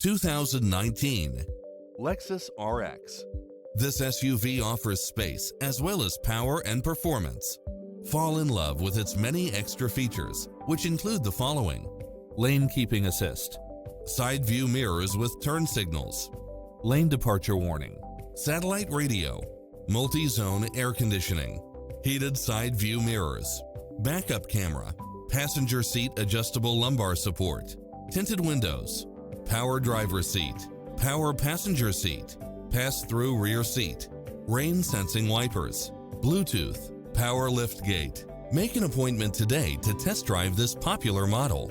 2019 Lexus RX. This SUV offers space as well as power and performance. Fall in love with its many extra features, which include the following: lane keeping assist, side view mirrors with turn signals, lane departure warning, satellite radio, multi-zone air conditioning, heated side view mirrors, backup camera, passenger seat adjustable lumbar support, tinted windows, power driver seat, power passenger seat, pass-through rear seat, rain sensing wipers, Bluetooth, power liftgate. Make an appointment today to test drive this popular model.